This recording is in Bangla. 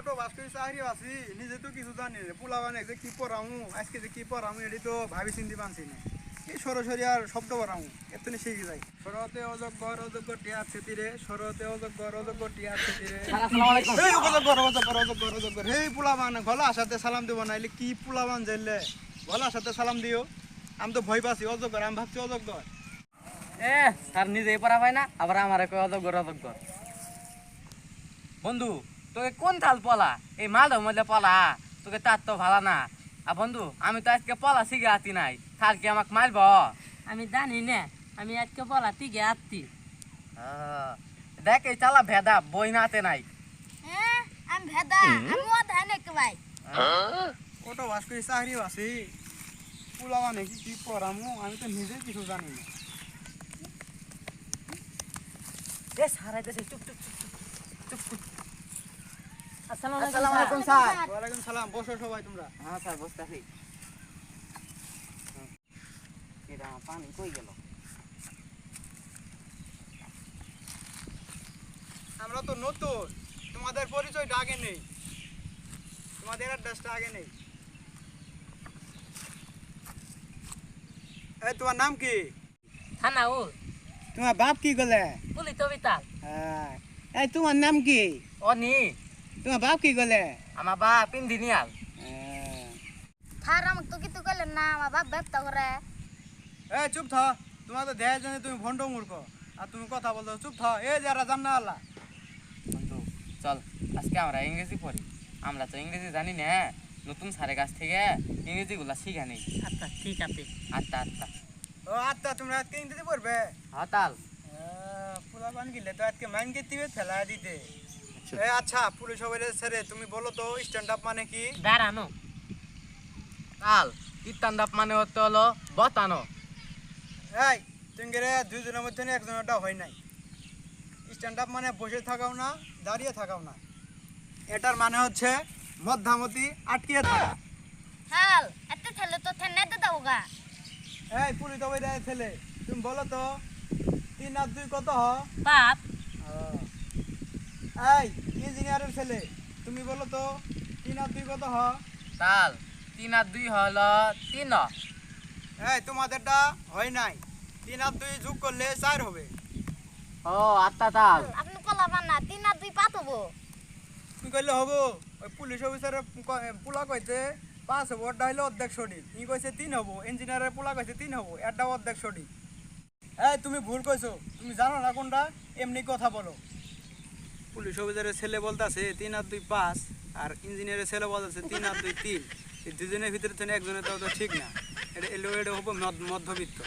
ছোট বাস্করি চাকরি আছি নিজে তো কিছু জানি রে পোলা বানে যে কি পড়ামু আজকে যে কি পড়ামু এটি তো ভাবি চিন্তি পানছি না এই সরাসরি আর শব্দ পড়ামু এতনি শিখে যাই সরতে অযোগ্য টিয়া ছেতিরে সরতে অযোগ্য টিয়া ছেতিরে এই অযোগ্য এই পোলা বানে গলার সাথে সালাম দিব না এলে কি পোলা বান যাইলে গলার সাথে সালাম দিও আমি তো ভয় পাচ্ছি অযোগ্য আমি ভাবছি অযোগ্য স্যার নিজেই পড়া পায় না আবার আমার অযোগ্য বন্ধু তোকে কোন থাল পলা এই মালটার মধ্যে পলা তোকে তার তো ভালো না আর বন্ধু আমি তো আজকে পলা শিখে আতি নাই স্যার কি আমাকে মারব আমি জানি না আমি আজকে বলা তিগে আসছি দেখ এই চালা ভেদা বই নাতে নাই আমি ভেদা আমি ও ধানে কে ভাই ছোট বাস্করি চাকরি আছি পোলা বানে কি পড়ামু আমি তো নিজে কিছু জানি না এ স্যার আইতেছে চুপ চুপ চুপ চুপ আসসালামু আসসালামু আলাইকুম আলাইকুম স্যার ওয়ালাইকুম সালাম বসো সবাই তোমরা হ্যাঁ স্যার বসতেছি এটা পানি কই গেল আমরা তো নতুন তোমাদের পরিচয়টা আগে নেই তোমাদের অ্যাড্রেসটা আগে নেই এই তোমার নাম কি থানা ও তোমার বাপ কি গলে পুলি তো বিতাল এই তোমার নাম কি অনি তোমার বাপ কি গলে আমার বাপ ইঞ্জিনিয়ার থার আমাকে তো কিছু কইলেন না আমার বাপ ব্যস্ত করে এই চুপ থা তোমার তো দেয় জানে তুমি ভন্ড মূর্খ আর তুমি কথা বলছো চুপ থা এই যারা জান্না আল্লাহ বন্ধু চল আজকে আমরা ইংরেজি পড়ি আমরা তো ইংরেজি জানি না নতুন স্যারের কাছ থেকে ইংরেজিগুলা শিখা নেই আচ্ছা ঠিক আছে আচ্ছা ও আচ্ছা তোমরা আজকে ইংরেজি পড়বে হতাল পোলা পান গিলে তো আজকে মান কে দিবে ফেলা দিতে এই আচ্ছা পুলিশ সবাই ছেড়ে তুমি বলো তো স্ট্যান্ড আপ মানে কি দাঁড়ানো তাল স্ট্যান্ড আপ মানে হতে হলো বতানো এই তুমি গেলে দুজনের মধ্যে একজনেরটা হয় নাই স্ট্যান্ড আপ মানে বসে থাকাও না দাঁড়িয়ে থাকাও না এটার মানে হচ্ছে মধ্যামতি আটকিয়ে থাকা হাল এত ছেলে তো থেনে দে দাওগা এই পুলিশ সবাই ছেলে তুমি বলো তো 3 আর 2 কত হ বাপ এই ইঞ্জিনিয়ারের ছেলে তুমি বলো তো 3 আর 2 কত হ তাল 3 আর 2 হলো 3 এই তোমাদেরটা হয় নাই 3 আর 2 যোগ করলে 4 হবে ও আত্তা তাল আপনি কলা বানা 3 আর 2 পাত হবো তুমি কইলে হবো ওই পুলিশ অফিসারের পোলা কইতে 5 হবো ওটা হইলে অর্ধেক সঠিক ই কইছে 3 হবো ইঞ্জিনিয়ারের পোলা কইছে 3 হবো এটা অর্ধেক সঠিক এই তুমি ভুল কইছো তুমি জানো না কোনটা এমনি কথা বলো পুলিশ অফিসারের ছেলে বলতাছে 3 আর 2 5 আর ইঞ্জিনিয়ারের ছেলে বলতাছে 3 আর 2 3 এই দুজনের ভিতরে তো একজনের তো ঠিক না এটা হবো মধ্যবিত্ত